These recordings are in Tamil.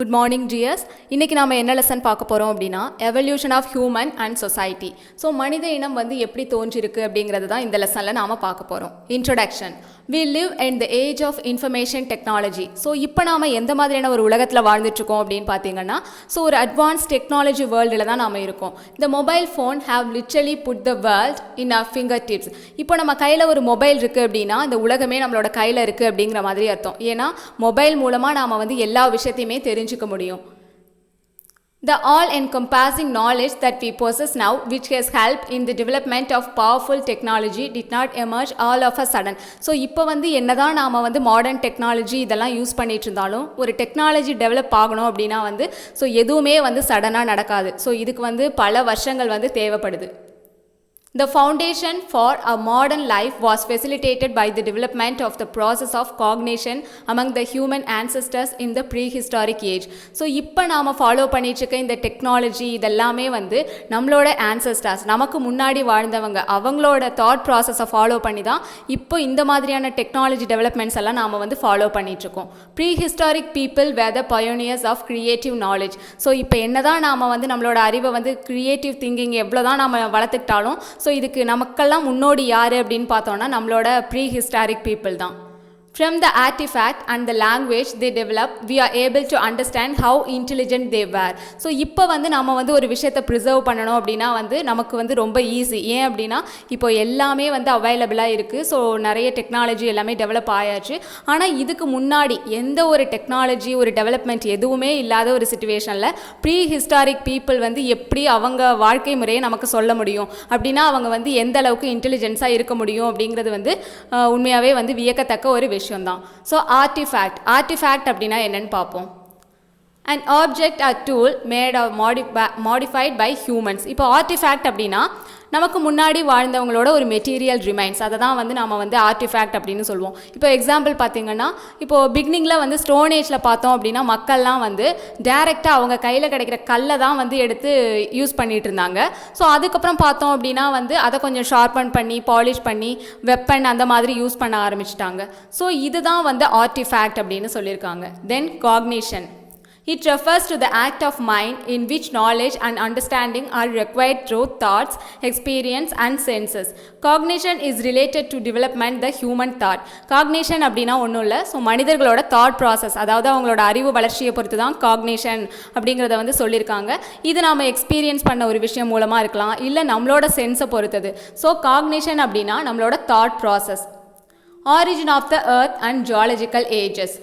Good morning tears. இன்றைக்கி நாம் என்ன லெசன் பார்க்க போகிறோம் அப்படின்னா evolution of human and society. So மனித இனம் வந்து எப்படி தோன்றிருக்கு அப்படிங்கிறது தான் இந்த லெசனில் நாம் பார்க்க போகிறோம். Introduction. We live in the age of information technology. So இப்போ நாம் எந்த மாதிரியான ஒரு உலகத்தில் வாழ்ந்துட்டுருக்கோம் அப்படின்னு பார்த்தீங்கன்னா, ஸோ ஒரு அட்வான்ஸ் டெக்னாலஜி வேர்ல்டில் தான் நாம் இருக்கோம். இந்த mobile phone have literally put the world in our finger tips. இப்போ நம்ம கையில் ஒரு மொபைல் இருக்குது அப்படின்னா இந்த உலகமே நம்மளோட கையில் இருக்குது அப்படிங்கிற மாதிரி அர்த்தம். ஏன்னா மொபைல் மூலமாக நாம் வந்து எல்லா விஷயத்தையுமே தெரிஞ்சுக்க முடியும். The all-encompassing knowledge that we possess now, which has helped in the development of powerful technology, did not emerge all of a sudden. So இப்போ வந்து என்னதான் நாம் வந்து மாடர்ன் டெக்னாலஜி இதெல்லாம் யூஸ் பண்ணிட்டு இருந்தாலும் ஒரு டெக்னாலஜி டெவலப் ஆகணும் அப்படின்னா வந்து ஸோ எதுவுமே வந்து சடனாக நடக்காது. ஸோ இதுக்கு வந்து பல வருஷங்கள் வந்து தேவைப்படுது. The foundation for a modern life was facilitated by the development of the process of cognition among the human ancestors in the prehistoric age. So இப்போ நாம் ஃபாலோ பண்ணிட்டுருக்க இந்த டெக்னாலஜி இதெல்லாமே வந்து நம்மளோட ஆன்சஸ்டர்ஸ், நமக்கு முன்னாடி வாழ்ந்தவங்க, அவங்களோட தாட் ப்ராசஸை ஃபாலோ பண்ணி தான் இப்போ இந்த மாதிரியான டெக்னாலஜி டெவலப்மெண்ட்ஸ் எல்லாம் நாம் வந்து ஃபாலோ பண்ணிகிட்ருக்கோம். Prehistoric people were the pioneers of creative knowledge. So இப்போ என்ன தான் நாம் வந்து நம்மளோட அறிவை வந்து கிரியேட்டிவ் திங்கிங் எவ்வளோ தான் நம்ம வளர்த்துக்கிட்டாலும் ஸோ இதுக்கு நமக்கெல்லாம் முன்னோடி யார் அப்படின்னு பார்த்தோன்னா நம்மளோட ப்ரீஹிஸ்டாரிக் பீப்புள் தான். From the artifact and the language they developed, we are able to understand how intelligent they were. So இப்போ வந்து நம்ம வந்து ஒரு விஷயத்தை ப்ரிசர்வ் பண்ணணும் அப்படின்னா வந்து நமக்கு வந்து ரொம்ப ஈஸி. ஏன் அப்படின்னா இப்போ எல்லாமே வந்து அவைலபிளாக இருக்குது. ஸோ நிறைய டெக்னாலஜி எல்லாமே டெவலப் ஆயாச்சு. ஆனால் இதுக்கு முன்னாடி எந்த ஒரு டெக்னாலஜி ஒரு டெவலப்மெண்ட் எதுவுமே இல்லாத ஒரு சுச்சுவேஷனில் ப்ரீ ஹிஸ்டாரிக் பீப்புள் வந்து எப்படி அவங்க வாழ்க்கை முறையை நமக்கு சொல்ல முடியும் அப்படின்னா அவங்க வந்து எந்த அளவுக்கு இன்டெலிஜென்ஸாக இருக்க முடியும் அப்படிங்கிறது வந்து உண்மையாகவே வந்து வியக்கத்தக்க ஒரு விஷயம் தான். ஸோ ஆர்டிஃபேக்ட் அப்படின்னா என்னன்னு பார்ப்போம். an object or tool made or modified by humans. இப்போ ஆர்டிஃபேக்ட் அப்படின்னா நமக்கு முன்னாடி வாழ்ந்தவங்களோட ஒரு மெட்டீரியல் ரிமைன்ஸ், அதை தான் வந்து நம்ம வந்து ஆர்டிஃபேக்ட் அப்படின்னு சொல்லுவோம். இப்போ எக்ஸாம்பிள் பார்த்திங்கன்னா இப்போது பிகினிங்கில் வந்து ஸ்டோன் ஏஜில் பார்த்தோம் அப்படின்னா மக்கள்லாம் வந்து டேரெக்டாக அவங்க கையில் கிடைக்கிற கல்லை தான் வந்து எடுத்து யூஸ் பண்ணிகிட்டு இருந்தாங்க. ஸோ அதுக்கப்புறம் பார்த்தோம் அப்படின்னா வந்து அதை கொஞ்சம் ஷார்பன் பண்ணி பாலிஷ் பண்ணி வெப்பன் அந்த மாதிரி யூஸ் பண்ண ஆரம்பிச்சிட்டாங்க. ஸோ இதுதான் வந்து ஆர்டிஃபேக்ட் அப்படின்னு சொல்லியிருக்காங்க. தென் cognition. It refers to the act of mind in which knowledge and understanding are acquired through thoughts, experience and senses. Cognition is related to development the human thought. Cognition அப்படின்னா ஒன்றும் இல்லை, ஸோ மனிதர்களோட தாட் ப்ராசஸ், அதாவது அவங்களோட அறிவு வளர்ச்சியை பொறுத்து தான் காக்னிஷன் அப்படிங்கிறத வந்து சொல்லியிருக்காங்க. இது நாம் எக்ஸ்பீரியன்ஸ் பண்ண ஒரு விஷயம் மூலமாக இருக்கலாம், இல்லை நம்மளோட சென்ஸை பொறுத்தது. ஸோ காக்னிஷன் அப்படின்னா நம்மளோட thought process. Origin of the earth and geological ages.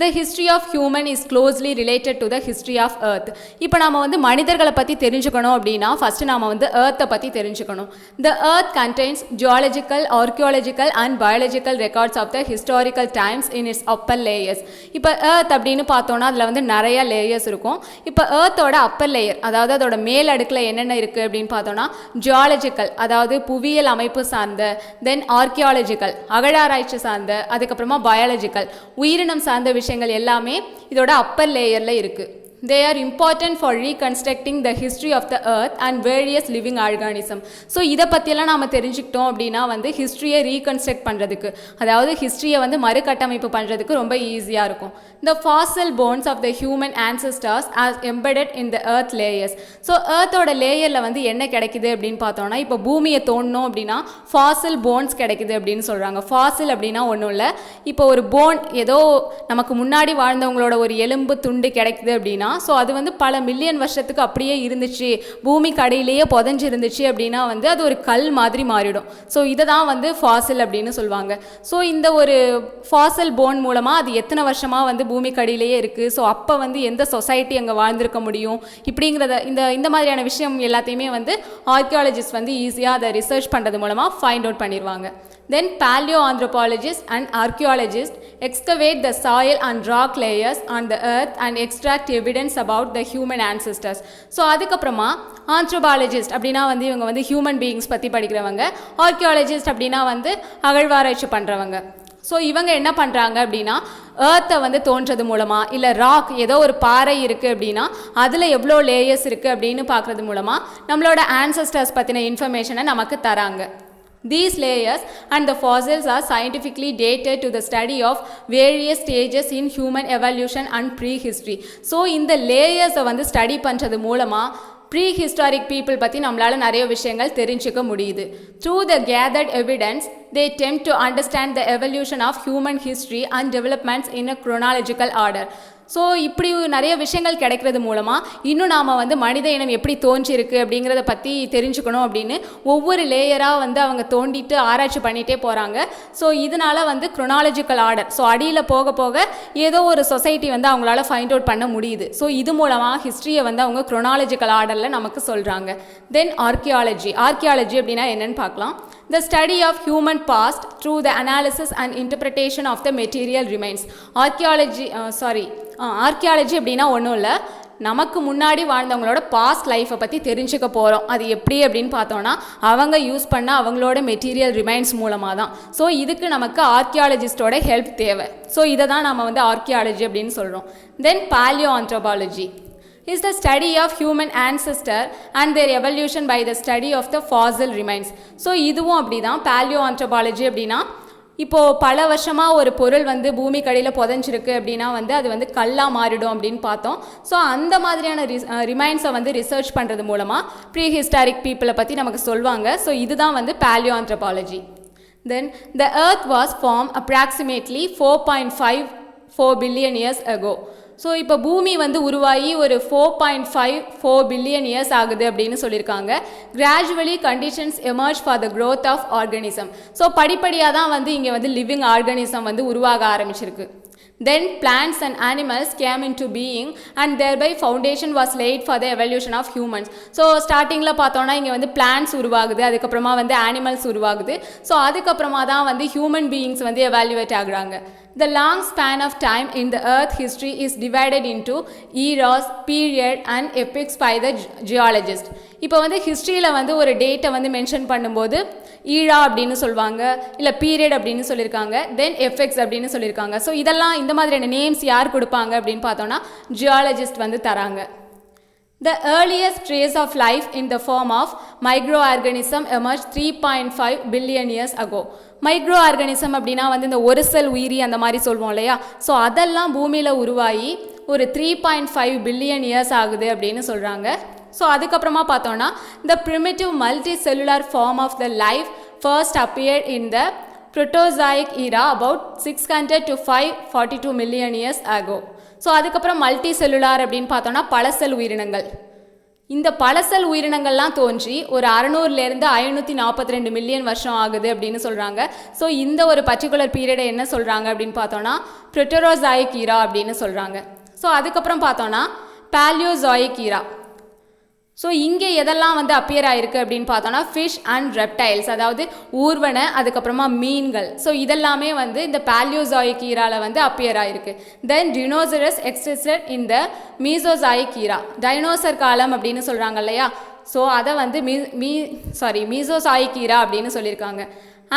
The history of human is closely related to the history of earth. இப்போ நாம் வந்து மனிதர்களை பற்றி தெரிஞ்சுக்கணும் அப்படின்னா ஃபஸ்ட்டு நாம் வந்து earth-ஐ பற்றி தெரிஞ்சுக்கணும். The earth contains geological, archaeological and biological records of the historical times in its upper layers. இப்போ earth அப்படின்னு பார்த்தோன்னா அதில் வந்து நிறைய லேயர்ஸ் இருக்கும். இப்போ earth-ஓட upper layer, அதாவது அதோட மேல் அடுக்கில் என்னென்ன இருக்குது அப்படின்னு பார்த்தோன்னா ஜியாலஜிக்கல், அதாவது புவியியல் அமைப்பு சார்ந்த, தென் ஆர்கியாலஜிக்கல் அகழாராய்ச்சி சார்ந்த, அதுக்கப்புறமா பயாலஜிக்கல் உயிரினம் சார்ந்த விஷயங்கள் எல்லாமே இதோட அப்பர் லேயரில் இருக்குது. They are important for reconstructing the history of the earth and various living organisms. So இதை பற்றியெல்லாம் நாம் தெரிஞ்சுக்கிட்டோம் அப்படின்னா வந்து ஹிஸ்ட்ரியை ரீகன்ஸ்ட்ரக்ட் பண்ணுறதுக்கு, அதாவது ஹிஸ்ட்ரியை வந்து மறுகட்டமைப்பு பண்ணுறதுக்கு ரொம்ப ஈஸியாக இருக்கும். The fossil bones of the human ancestors are embedded in the earth layers. So earthோட லேயரில் வந்து என்ன கிடைக்குது அப்படின்னு பார்த்தோன்னா இப்போ பூமியை தோண்டணும் அப்படின்னா ஃபாசில் போன்ஸ் கிடைக்குது அப்படின்னு சொல்கிறாங்க. ஃபாசில் அப்படின்னா ஒன்றும் இல்லை, இப்போ ஒரு போன் ஏதோ நமக்கு முன்னாடி வாழ்ந்தவங்களோட ஒரு எலும்பு துண்டு கிடைக்குது அப்படின்னா ஸோ அது வந்து பல மில்லியன் வருஷத்துக்கு அப்படியே இருந்துச்சு, பூமிக்கு அடியிலேயே புதஞ்சு இருந்துச்சு அப்படின்னா வந்து அது ஒரு கல் மாதிரி மாறிடும். ஸோ இதை தான் வந்து ஃபாசில் அப்படின்னு சொல்லுவாங்க. ஸோ இந்த ஒரு ஃபாசில் போன் மூலமாக அது எத்தனை வருஷமாக வந்து பூமிக்கு அடியிலேயே இருக்குது, ஸோ அப்போ வந்து எந்த சொசைட்டி அங்கே வாழ்ந்திருக்க முடியும் இப்படிங்கிறத இந்த மாதிரியான விஷயம் எல்லாத்தையுமே வந்து ஆர்கியாலஜிஸ்ட் வந்து ஈஸியாக அதை ரிசர்ச் பண்ணுறது மூலமாக ஃபைண்ட் அவுட் பண்ணிடுவாங்க. Then paleoanthropologists and archaeologists excavate the soil and rock layers on the earth and extract evidence about the human ancestors. So அதுக்கப்புறமா ஆந்த்ரோபாலஜிஸ்ட் அப்படின்னா வந்து இவங்க வந்து ஹியூமன் பீயிங்ஸ் பற்றி படிக்கிறவங்க, ஆர்கியாலஜிஸ்ட் அப்படின்னா வந்து அகழ்வாராய்ச்சி பண்ணுறவங்க. ஸோ இவங்க என்ன பண்ணுறாங்க அப்படின்னா ஏர்த்தை வந்து தோன்றது மூலமாக, இல்லை ராக் ஏதோ ஒரு பாறை இருக்குது அப்படின்னா அதில் எவ்வளோ லேயர்ஸ் இருக்குது அப்படின்னு பார்க்குறது மூலமாக நம்மளோட ஆன்சஸ்டர்ஸ் பற்றின இன்ஃபர்மேஷனை நமக்கு தராங்க. These layers and the fossils are scientifically dated to the study of various stages in human evolution and prehistory. So இந்த லேயர்ஸை வந்து ஸ்டடி பண்ணுறது மூலமாக prehistoric people பற்றி நம்மளால் நிறைய விஷயங்கள் தெரிஞ்சுக்க முடியுது. Through the gathered evidence, they attempt to understand the evolution of human history and developments in a chronological order. So இப்படி நிறைய விஷயங்கள் கிடைக்கிறது மூலமாக இன்னும் நாம் வந்து மனித இனம் எப்படி தோன்றிருக்கு அப்படிங்கிறத பற்றி தெரிஞ்சுக்கணும் அப்படின்னு ஒவ்வொரு லேயராக வந்து அவங்க தோண்டிட்டு ஆராய்ச்சி பண்ணிகிட்டே போகிறாங்க. ஸோ இதனால் வந்து குரோனாலஜிக்கல் ஆர்டர், ஸோ அடியில் போக போக ஏதோ ஒரு சொசைட்டி வந்து அவங்களால ஃபைண்ட் அவுட் பண்ண முடியுது. ஸோ இது மூலமாக ஹிஸ்ட்ரியை வந்து அவங்க குரோனாலஜிக்கல் ஆர்டரில் நமக்கு சொல்கிறாங்க. தென் ஆர்கியாலஜி அப்படின்னா என்னென்னு பார்க்கலாம். The study of human past through the analysis and interpretation of the material remains. Archaeology அப்படின்னா ஒன்றும் இல்லை, நமக்கு முன்னாடி வாழ்ந்தவங்களோட பாஸ்ட் லைஃப்பை பற்றி தெரிஞ்சுக்க போகிறோம். அது எப்படி அப்படின்னு பார்த்தோன்னா அவங்க யூஸ் பண்ண அவங்களோட மெட்டீரியல் ரிமைன்ஸ் மூலமாக தான். ஸோ இதுக்கு நமக்கு ஆர்கியாலஜிஸ்டோட ஹெல்ப் தேவை. ஸோ இதை தான் நம்ம வந்து ஆர்கியாலஜி அப்படின்னு சொல்கிறோம். தென் பாலியோஆந்த்ரோபாலஜி is the study of human ancestor and their evolution by the study of the fossil remains. So இதுவும் அப்படி தான். பாலியோஆந்த்ரோபாலஜி அப்படின்னா இப்போது பல வருஷமாக ஒரு பொருள் வந்து பூமிக்கடியில் புதைஞ்சிருக்கு அப்படின்னா வந்து அது வந்து கல்லாக மாறிடும் அப்படின்னு பார்த்தோம். ஸோ அந்த மாதிரியான ரிமைன்ஸை வந்து ரிசர்ச் பண்ணுறது மூலமாக ப்ரீஹிஸ்டாரிக் பீப்புளை பற்றி நமக்கு சொல்லுவாங்க. ஸோ இதுதான் வந்து பாலியோஆந்த்ரோபாலஜி. தென் the earth was formed approximately 4.54 billion years ago. So இப்போ பூமி வந்து உருவாகி ஒரு 4.54 பில்லியன் இயர்ஸ் ஆகுது அப்படின்னு சொல்லியிருக்காங்க. Gradually conditions emerge for the growth of organism. So படிப்படியாக தான் வந்து இங்கே வந்து லிவிங் ஆர்கனிசம் வந்து உருவாக ஆரம்பிச்சிருக்கு. Then plants and animals came into being and thereby foundation was laid for the evolution of humans. So ஸ்டார்டிங்கில் பார்த்தோன்னா இங்கே வந்து பிளான்ட்ஸ் உருவாகுது, அதுக்கப்புறமா வந்து ஆனிமல்ஸ் உருவாகுது. ஸோ அதுக்கப்புறமா தான் வந்து ஹியூமன் பீயிங்ஸ் வந்து எவாலுவேட் ஆகுறாங்க. The long span of time in the earth history is divided into eras, period and epochs by the geologist. இப்போ வந்து ஹிஸ்ட்ரியில் வந்து ஒரு டேட்டை வந்து மென்ஷன் பண்ணும்போது ஈழா அப்படின்னு சொல்லுவாங்க, இல்லை பீரியட் அப்படின்னு சொல்லியிருக்காங்க, தென் எஃபெக்ட்ஸ் அப்படின்னு சொல்லியிருக்காங்க. ஸோ இதெல்லாம் இந்த மாதிரியான நேம்ஸ் யார் கொடுப்பாங்க அப்படின்னு பார்த்தோன்னா ஜியாலஜிஸ்ட் வந்து தராங்க. The earliest trace of life in the form of microorganism emerged 3.5 billion years ago. Micro organism அப்படின்னா வந்து இந்த ஒரு செல் உயிரி அந்த மாதிரி சொல்லுவோம் இல்லையா. ஸோ அதெல்லாம் பூமியில் உருவாகி ஒரு 3.5 பில்லியன் இயர்ஸ் ஆகுது அப்படின்னு சொல்கிறாங்க. ஸோ அதுக்கப்புறமா பார்த்தோன்னா the primitive multicellular form of the life first appeared in the Proterozoic era about 600 to 542 million years ago. So அதுக்கப்புறம் மல்டி செல்லுலார் அப்படின்னு பார்த்தோன்னா பல செல் உயிரினங்கள். இந்த பல செல் உயிரினங்கள்லாம் தோன்றி ஒரு 600லேருந்து 542 மில்லியன் வருஷம் ஆகுது அப்படின்னு சொல்கிறாங்க. ஸோ இந்த ஒரு பர்டிகுலர் பீரியடை என்ன சொல்கிறாங்க அப்படின்னு பார்த்தோன்னா ப்ரோட்டோரோசாயிக் ஈரா அப்படின்னு சொல்கிறாங்க. ஸோ அதுக்கப்புறம் பார்த்தோன்னா பாலியோசாயிக் ஈரா. ஸோ இங்கே எதெல்லாம் வந்து அப்பியர் ஆகிருக்கு அப்படின்னு பார்த்தோன்னா ஃபிஷ் அண்ட் ரெப்டைல்ஸ், அதாவது ஊர்வன, அதுக்கப்புறமா மீன்கள். ஸோ இதெல்லாமே வந்து இந்த பாலியோசாயிக் ஈராவில் வந்து அப்பியர் ஆகிருக்கு. தென் டினோசரஸ் எக்ஸிஸ்டட் இன் த மீசோசாயிக் ஈரா. டைனோசர் காலம் அப்படின்னு சொல்கிறாங்க இல்லையா. ஸோ அதை வந்து மீசோசாயிக் ஈரா அப்படின்னு சொல்லியிருக்காங்க.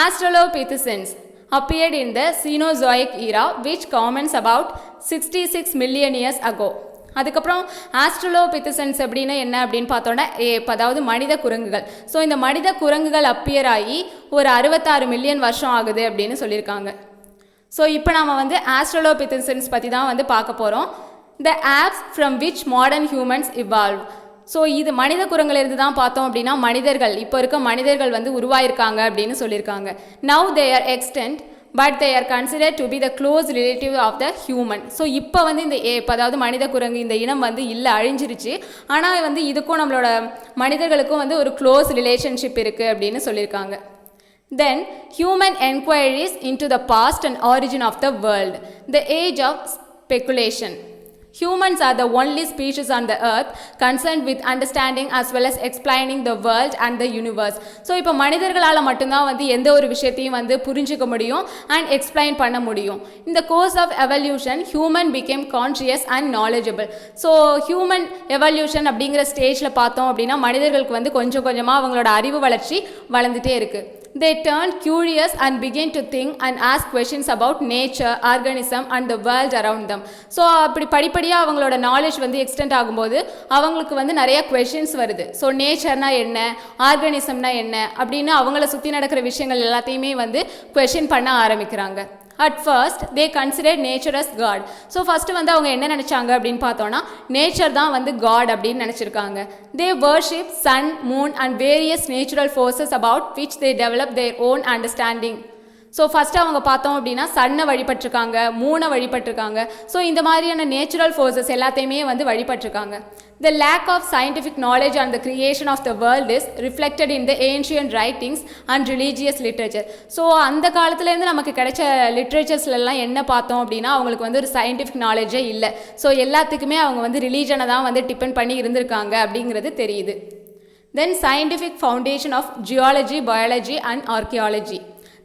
ஆஸ்ட்ரலோபித்தெசன்ஸ் appeared in the Cenozoic era which comments about 66 million years ago. அதுக்கப்புறம் ஆஸ்ட்ரலோபித்தெசன்ஸ் அப்படின்னா என்ன அப்படின்னு பார்த்தோன்னா அதாவது மனித குரங்குகள். ஸோ இந்த மனித குரங்குகள் அப்பியர் ஆகி ஒரு 66 மில்லியன் வருஷம் ஆகுது அப்படின்னு சொல்லியிருக்காங்க. ஸோ இப்போ நாம் வந்து ஆஸ்ட்ரலோபித்தெசன்ஸ் பற்றி தான் வந்து பார்க்க போகிறோம். The apes from which modern humans evolve. So இது மனித குரங்கிலிருந்து தான் பார்த்தோம் அப்படின்னா மனிதர்கள், இப்போ இருக்க மனிதர்கள் வந்து உருவாயிருக்காங்க அப்படின்னு சொல்லியிருக்காங்க. Now they are extinct but they are considered to be the close relative of the human. So இப்போ வந்து இந்த அதாவது மனித குரங்கு இந்த இனம் வந்து இல்லை, அழிஞ்சிருச்சு. ஆனால் வந்து இதுக்கும் நம்மளோட மனிதர்களுக்கும் வந்து ஒரு க்ளோஸ் ரிலேஷன்ஷிப் இருக்குது அப்படின்னு சொல்லியிருக்காங்க. Then human enquiries into the past and origin of the world. The age of speculation. Humans are the only species on the earth concerned with understanding as well as explaining the world and the universe. So இப்போ மனிதர்களால் மட்டும்தான் வந்து எந்த ஒரு விஷயத்தையும் வந்து புரிஞ்சிக்க முடியும் அண்ட் எக்ஸ்பிளைன் பண்ண முடியும். இந்த course of evolution human became conscious and knowledgeable. So human evolution அப்படிங்கிற ஸ்டேஜில் பார்த்தோம் அப்படின்னா மனிதர்களுக்கு வந்து கொஞ்சம் கொஞ்சமாக அவங்களோட அறிவு வளர்ச்சி வளர்ந்துட்டே இருக்குது. They turned curious and began to think and ask questions about nature, organism and the world around them. So அப்படி படிப்படியாக அவங்களோட நாலேஜ் வந்து எக்ஸ்டெண்ட் ஆகும்போது அவங்களுக்கு வந்து நிறைய கொஷின்ஸ் வருது. ஸோ நேச்சர்னா என்ன, ஆர்கானிசம்னா என்ன அப்படின்னு அவங்கள சுற்றி நடக்கிற விஷயங்கள் எல்லாத்தையுமே வந்து கொஷின் பண்ண ஆரம்பிக்கிறாங்க. At first they considered nature as God. So first வந்து அவங்க என்ன நினச்சாங்க அப்படின்னு பார்த்தோன்னா நேச்சர் தான் வந்து காட் அப்படின்னு நினச்சிருக்காங்க. They worship sun, moon and various natural forces about which they develop their own understanding. So first அவங்க பார்த்தோம் அப்படின்னா சன்னை வழிபட்டிருக்காங்க, மூனை வழிபட்டிருக்காங்க. ஸோ இந்த மாதிரியான நேச்சுரல் ஃபோர்ஸஸ் எல்லாத்தையுமே வந்து வழிபட்டிருக்காங்க. The lack of scientific knowledge and the creation of the world is reflected in the ancient writings and religious literature. So அந்த காலத்துலேருந்து நமக்கு கிடைச்ச லிட்ரேச்சர்ஸ்லாம் என்ன பார்த்தோம் அப்படின்னா அவங்களுக்கு வந்து ஒரு சயின்டிஃபிக் நாலேஜே இல்லை. ஸோ எல்லாத்துக்குமே அவங்க வந்து ரிலீஜனை தான் வந்து டிபெண்ட் பண்ணி இருந்திருக்காங்க அப்படிங்கிறது தெரியுது. Then scientific foundation of geology, biology and archaeology.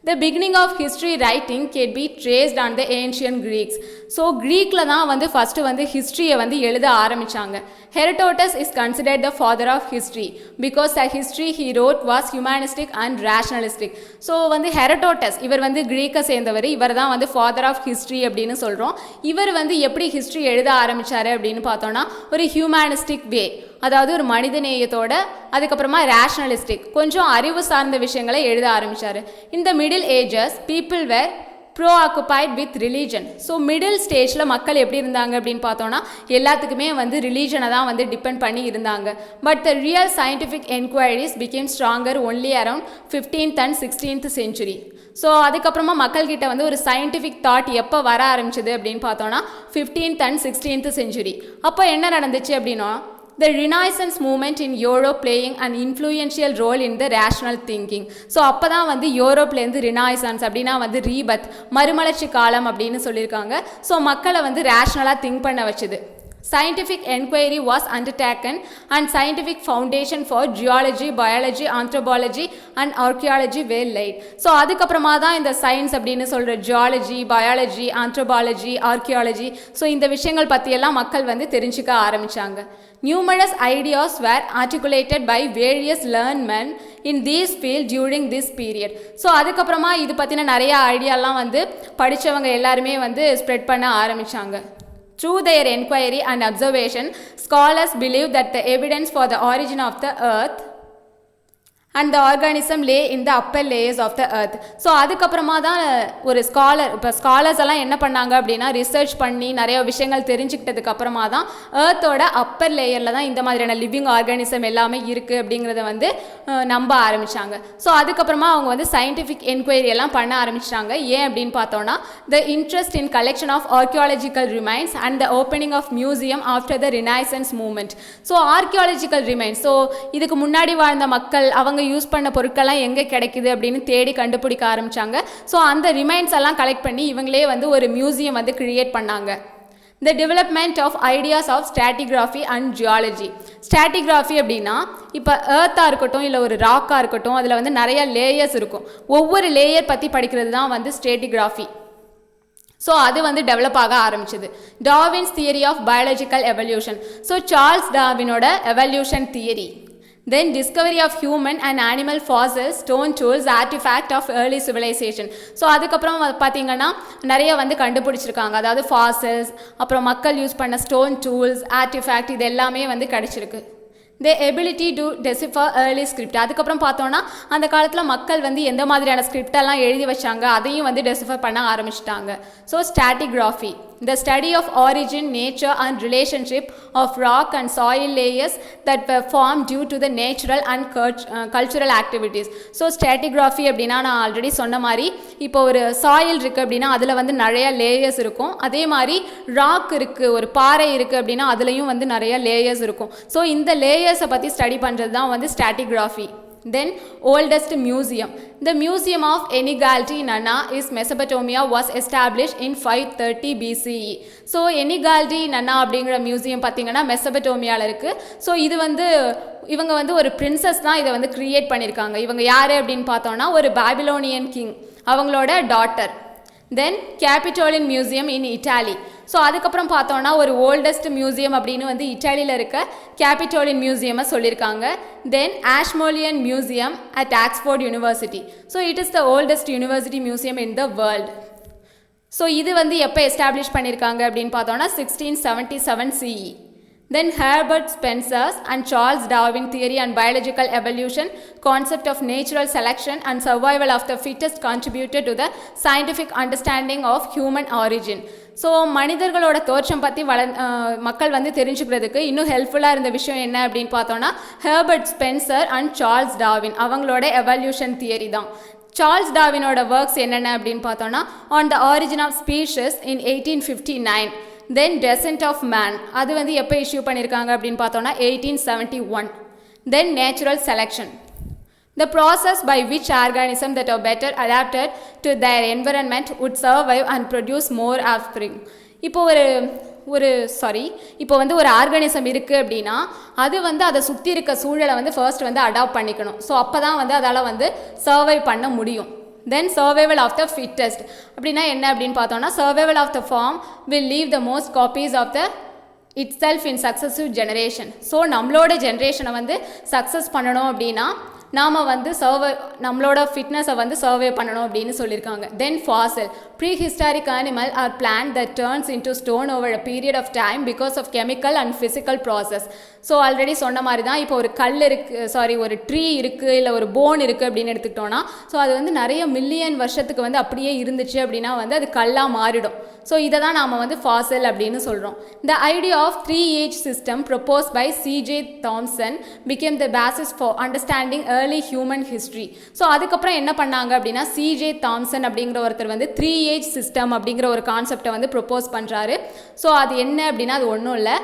The beginning of history writing can be traced on the ancient Greeks. So க்ரீக்கில் தான் வந்து ஃபஸ்ட்டு வந்து ஹிஸ்ட்ரியை வந்து எழுத ஆரம்பித்தாங்க. Herodotus is considered the father of history because the history he wrote was humanistic and rationalistic. So வந்து ஹெரடோட்டஸ் இவர் வந்து க்ரீக்கை சேர்ந்தவர், இவர் தான் வந்து ஃபாதர் ஆஃப் ஹிஸ்ட்ரி அப்படின்னு சொல்கிறோம். இவர் வந்து எப்படி ஹிஸ்ட்ரி எழுத ஆரம்பித்தார் அப்படின்னு பார்த்தோன்னா ஒரு ஹியூமனிஸ்டிக் வே, அதாவது ஒரு மனித நேயத்தோட, அதுக்கப்புறமா ரேஷனலிஸ்டிக் கொஞ்சம் அறிவு சார்ந்த விஷயங்களை எழுத ஆரம்பித்தார். இந்த middle ages people were preoccupied with religion. So middle ஸ்டேஜில் மக்கள் எப்படி இருந்தாங்க அப்படின்னு பார்த்தோன்னா எல்லாத்துக்குமே வந்து ரிலீஜனை தான் வந்து டிபெண்ட் பண்ணி இருந்தாங்க. But the real scientific enquiries became stronger only around 15th and 16th century. So அதுக்கப்புறமா மக்கள்கிட்ட வந்து ஒரு சயின்டிஃபிக் தாட் எப்போ வர ஆரம்பிச்சது அப்படின்னு பார்த்தோன்னா 15th and 16th century. அப்போ என்ன நடந்துச்சு அப்படின்னா the Renaissance movement in Europe playing an influential role in the rational thinking. So அப்போ தான் வந்து யூரோப்லேருந்து ரினாய்சன்ஸ் அப்படின்னா வந்து ரீபத், மறுமலர்ச்சி காலம் அப்படின்னு சொல்லியிருக்காங்க. ஸோ மக்களை வந்து ரேஷ்னலாக திங்க் பண்ண வச்சுது. Scientific enquiry was undertaken and scientific foundation for geology, biology, anthropology and archaeology were laid. So அதுக்கப்புறமா தான் இந்த சயின்ஸ் அப்படின்னு சொல்கிற geology, biology, anthropology, archaeology, so இந்த விஷயங்கள் பற்றியெல்லாம் மக்கள் வந்து தெரிஞ்சுக்க ஆரம்பித்தாங்க. Numerous ideas were articulated by various learned men in this field during this period. So அதுக்கப்புறமா இது பற்றின நிறைய ஐடியாலாம் வந்து படித்தவங்க எல்லாருமே வந்து ஸ்ப்ரெட் பண்ண ஆரம்பித்தாங்க. Through their enquiry and observation, scholars believe that the evidence for the origin of the earth and the organism lay in the upper layers of the earth. So அதுக்கப்புறமா தான் ஒரு ஸ்காலர்ஸ் எல்லாம் என்ன பண்ணாங்க அப்படின்னா ரிசர்ச் பண்ணி நிறைய விஷயங்கள் தெரிஞ்சுக்கிட்டதுக்கு அப்புறமா தான் ஏர்த்தோட அப்பர் லேயரில் தான் இந்த மாதிரியான லிவிங் ஆர்கானிசம் எல்லாமே இருக்குது அப்படிங்கிறத வந்து நம்ப ஆரம்பித்தாங்க. ஸோ அதுக்கப்புறமா அவங்க வந்து சயின்டிஃபிக் என்கொயரி எல்லாம் பண்ண ஆரம்பிச்சிட்டாங்க. ஏன் அப்படின்னு பார்த்தோன்னா the interest in collection of archaeological remains and the opening of museum after the renaissance movement. So archaeological remains, so இதுக்கு முன்னாடி வாழ்ந்த மக்கள் அவங்க யூஸ் பண்ண பொருட்கள்லாம் எங்கே கிடைக்குது அப்படின்னு தேடி கண்டுபிடிக்க ஆரம்பித்தாங்க. ஸோ அந்த ரிமைன்ஸ் எல்லாம் கலெக்ட் பண்ணி இவங்களே வந்து ஒரு மியூசியம் வந்து கிரியேட் பண்ணாங்க. The development of ideas of stratigraphy and geology. Stratigraphy அப்படின்னா இப்போ ஏர்த்தாக இருக்கட்டும் இல்லை ஒரு ராக்காக இருக்கட்டும், அதில் வந்து நிறைய லேயர்ஸ் இருக்கும். ஒவ்வொரு லேயர் பற்றி படிக்கிறது தான் வந்து ஸ்ட்ராட்டிகிராஃபி. ஸோ அது வந்து டெவலப் ஆக ஆரம்பிச்சது. Darwin's theory of biological evolution. So Charles டார்வினோட evolution theory. Then discovery of human and animal fossils, stone tools, artifact of early civilization. So அதுக்கப்புறம் பார்த்தீங்கன்னா நிறைய வந்து கண்டுபிடிச்சிருக்காங்க. அதாவது ஃபாசில்ஸ், அப்புறம் மக்கள் யூஸ் பண்ண ஸ்டோன் டூல்ஸ், ஆர்டிஃபேக்ட், இது எல்லாமே வந்து கிடச்சிருக்கு. the ability to decipher early script. அதுக்கப்புறம் பார்த்தோன்னா அந்த காலத்தில் மக்கள் வந்து எந்த மாதிரியான ஸ்கிரிப்டெல்லாம் எழுதி வச்சாங்க அதையும் வந்து டெசிஃபர் பண்ண ஆரம்பிச்சிட்டாங்க. So stratigraphy, the study of origin, nature and relationship of rock and soil layers that were formed due to the natural and cultural activities. So stratigraphy அப்படின்னா நான் ஆல்ரெடி சொன்ன மாதிரி இப்போ ஒரு சாயில் இருக்குது அப்படின்னா அதில் வந்து நிறைய லேயர்ஸ் இருக்கும். அதே மாதிரி ராக் இருக்குது, ஒரு பாறை இருக்குது அப்படின்னா அதுலேயும் வந்து நிறைய லேயர்ஸ் இருக்கும். ஸோ இந்த லேயர்ஸை பற்றி ஸ்டடி பண்ணுறது தான் வந்து ஸ்ட்ராட்டிகிராஃபி. Then oldest museum. The Museum of Enigality in Nana is Mesopotamia was established in 530 BCE. So எனிகால்டி நன்னா அப்படிங்கிற மியூசியம் பார்த்திங்கன்னா மெசபடோமியாவில் இருக்குது. ஸோ இது வந்து இவங்க வந்து ஒரு பிரின்சஸ் தான் இதை வந்து க்ரியேட் பண்ணியிருக்காங்க. இவங்க யார் அப்படின்னு பார்த்தோன்னா ஒரு பாபிலோனியன் கிங், அவங்களோட daughter. Then Capitoline museum in Italy. So அதுக்கப்புறம் பார்த்தோன்னா ஒரு ஓல்டஸ்ட் மியூசியம் அப்படின்னு வந்து இட்டாலியில் இருக்க கேபிட்டோலியன் மியூசியமை சொல்லியிருக்காங்க. Then Ashmolean museum at Oxford university. So it is the oldest university museum in the world. So இது வந்து எப்போ எஸ்டாப்ளிஷ் பண்ணியிருக்காங்க அப்படின்னு பார்த்தோன்னா 1677 CE. Then Herbert Spencer's and Charles Darwin theory and biological evolution, concept of natural selection and survival of the fittest contributed to the scientific understanding of human origin. So மனிதர்களோட தோற்றம் பற்றி மக்கள் வந்து தெரிஞ்சுக்கிறதுக்கு இன்னும் ஹெல்ப்ஃபுல்லாக இருந்த விஷயம் என்ன அப்படின்னு பார்த்தோன்னா Herbert Spencer and Charles Darwin அவங்களோட எவல்யூஷன் தியரி தான். சார்ல்ஸ் டார்வினோட ஒர்க்ஸ் என்னென்ன அப்படின்னு பார்த்தோன்னா on the origin of species in 1859. Then descent of man அது வந்து எப்போ இஷ்யூ பண்ணியிருக்காங்க அப்படின்னு பார்த்தோன்னா 1871. Then natural selection, the process by which organisms that are better adapted to their environment would survive and produce more offspring. இப்போ இப்போ வந்து ஒரு ஆர்கானிசம் இருக்குது அப்படின்னா அது வந்து அதை சுற்றி இருக்க சூழலை வந்து ஃபர்ஸ்ட் வந்து அடாப்ட் பண்ணிக்கணும். ஸோ அப்போ தான் வந்து அதால் வந்து சர்வை பண்ண முடியும். Then survival of the fittest அப்படின்னா என்ன அப்படின்னு பார்த்தோன்னா survival of the form will leave the most copies of the itself in successive generation. So நம்மளோட ஜென்ரேஷனை வந்து சக்ஸஸ் பண்ணணும் அப்படின்னா நாம் வந்து நம்மளோட ஃபிட்னஸை வந்து சர்வே பண்ணணும் அப்படின்னு சொல்லியிருக்காங்க. தென் Fazil, prehistoric animal or plant that turns into stone over a period of time because of chemical and physical process. So already சொன்ன மாதிரி தான் இப்போ ஒரு கல் இருக்குது, ஒரு ட்ரீ இருக்குது, இல்லை ஒரு போன் இருக்குது அப்படின்னு எடுத்துக்கிட்டோன்னா ஸோ அது வந்து நிறைய மில்லியன் வருஷத்துக்கு வந்து அப்படியே இருந்துச்சு அப்படின்னா வந்து அது கல்லாக மாறிடும். ஸோ இதை தான் நாம் வந்து ஃபாசில் அப்படின்னு சொல்கிறோம். The idea of 3-age system propose by C.J. Thomsen became the basis for understanding early human history. So அதுக்கப்புறம் என்ன பண்ணாங்க அப்படின்னா C.J. தாம்சன் அப்படிங்கிற ஒருத்தர் வந்து 3-age சிஸ்டம் அப்படிங்கிற ஒரு கான்செப்டை வந்து ப்ரொப்போஸ் பண்ணுறாரு. ஸோ அது என்ன அப்படின்னா அது ஒன்றும் இல்லை,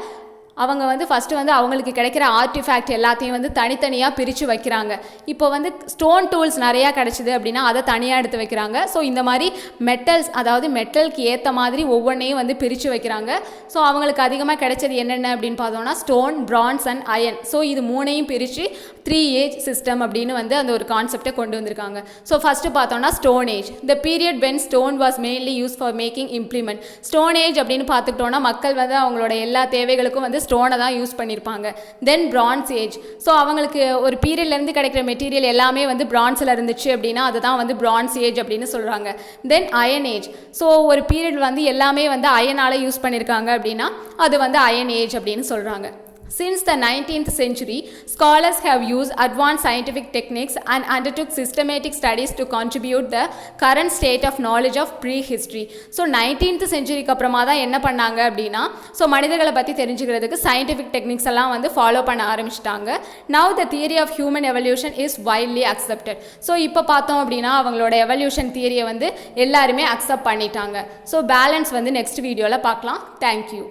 அவங்க வந்து ஃபஸ்ட்டு வந்து அவங்களுக்கு கிடைக்கிற ஆர்டிஃபேக்ட் எல்லாத்தையும் வந்து தனித்தனியாக பிரித்து வைக்கிறாங்க. இப்போ வந்து ஸ்டோன் டூல்ஸ் நிறையா கிடச்சிது அப்படின்னா அதை தனியாக எடுத்து வைக்கிறாங்க. ஸோ இந்த மாதிரி மெட்டல்ஸ், அதாவது மெட்டலுக்கு ஏற்ற மாதிரி ஒவ்வொன்றையும் வந்து பிரித்து வைக்கிறாங்க. ஸோ அவங்களுக்கு அதிகமாக கிடைச்சது என்னென்ன அப்படின்னு பார்த்தோம்னா stone, bronze and iron. So இது மூணையும் பிரித்து 3-age சிஸ்டம் அப்படின்னு வந்து அந்த ஒரு கான்செப்டை கொண்டு வந்திருக்காங்க. ஸோ ஃபஸ்ட்டு பார்த்தோம்னா stone age, the period when stone was mainly use for making implement. Stone age அப்படின்னு பார்த்துக்கிட்டோன்னா மக்கள் வந்து அவங்களோட எல்லா தேவைகளுக்கும் வந்து ஸ்டோனை தான் யூஸ் பண்ணியிருப்பாங்க. தென் பிரான்ஸ் ஏஜ், ஸோ அவங்களுக்கு ஒரு பீரியட்லேருந்து கிடைக்கிற மெட்டீரியல் எல்லாமே வந்து பிரான்ஸில் இருந்துச்சு அப்படின்னா அதுதான் வந்து பிரான்ஸ் ஏஜ் அப்படின்னு சொல்கிறாங்க. தென் அயன் ஏஜ், ஸோ ஒரு பீரியட் வந்து எல்லாமே வந்து அயனால் யூஸ் பண்ணியிருக்காங்க அப்படின்னா அது வந்து அயன் ஏஜ் அப்படின்னு சொல்கிறாங்க. Since the 19th century, scholars have used advanced scientific techniques and undertook systematic studies to contribute the current state of knowledge of prehistory. So 19th centuryக்கு அப்புறமா தான் என்ன பண்ணாங்க அப்படின்னா ஸோ மனிதர்களை பற்றி தெரிஞ்சுக்கிறதுக்கு சயின்டிஃபிக் டெக்னிக்ஸ் எல்லாம் வந்து ஃபாலோ பண்ண ஆரம்பிச்சிட்டாங்க. Now the theory of human evolution is widely accepted. So இப்போ பார்த்தோம் அப்படின்னா அவங்களோட எவல்யூஷன் தியரியை வந்து எல்லாருமே அக்செப்ட் பண்ணிட்டாங்க. ஸோ பேலன்ஸ் வந்து நெக்ஸ்ட் வீடியோவில் பார்க்கலாம். தேங்க்யூ.